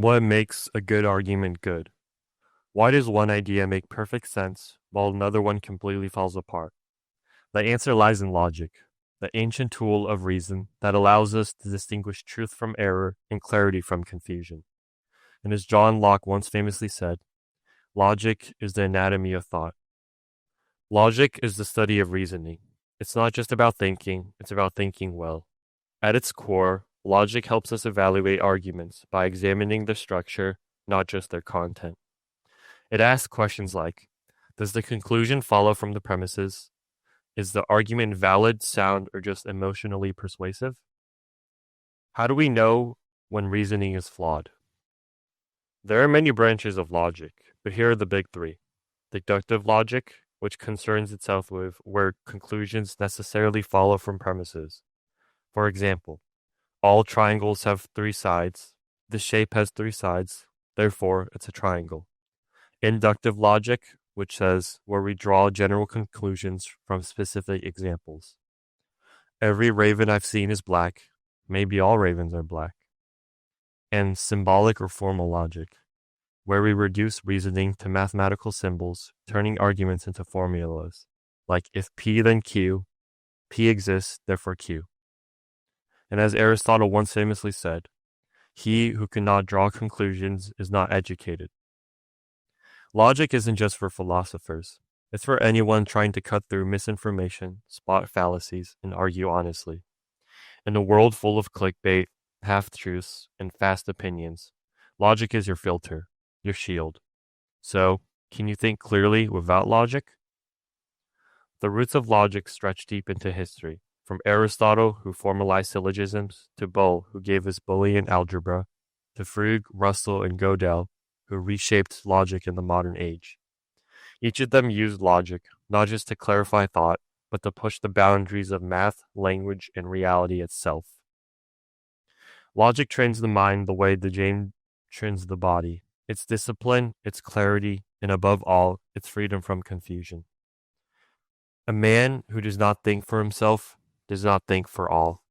What makes a good argument good? Why does one idea make perfect sense while another one completely falls apart? The answer lies in logic, the ancient tool of reason that allows us to distinguish truth from error and clarity from confusion. And as John Locke once famously said, logic is the anatomy of thought. Logic is the study of reasoning. It's not just about thinking, it's about thinking well. At its core, logic helps us evaluate arguments by examining their structure, not just their content. It asks questions like, does the conclusion follow from the premises? Is the argument valid, sound, or just emotionally persuasive? How do we know when reasoning is flawed? There are many branches of logic, but here are the big three. Deductive logic, which concerns itself with where conclusions necessarily follow from premises. For example, all triangles have three sides. This shape has three sides, therefore it's a triangle. Inductive logic, which says where we draw general conclusions from specific examples. Every raven I've seen is black. Maybe all ravens are black. And symbolic or formal logic, where we reduce reasoning to mathematical symbols, turning arguments into formulas, like if P then Q, P exists, therefore Q. And as Aristotle once famously said, he who cannot draw conclusions is not educated. Logic isn't just for philosophers. It's for anyone trying to cut through misinformation, spot fallacies, and argue honestly. In a world full of clickbait, half-truths, and fast opinions, logic is your filter, your shield. So, can you think clearly without logic? The roots of logic stretch deep into history, from Aristotle, who formalized syllogisms, to Bull, who gave us Boolean algebra, to Frege, Russell, and Gödel, who reshaped logic in the modern age. Each of them used logic, not just to clarify thought, but to push the boundaries of math, language, and reality itself. Logic trains the mind the way the gym trains the body. Its discipline, its clarity, and above all, its freedom from confusion. A man who does not think for himself does not think for all.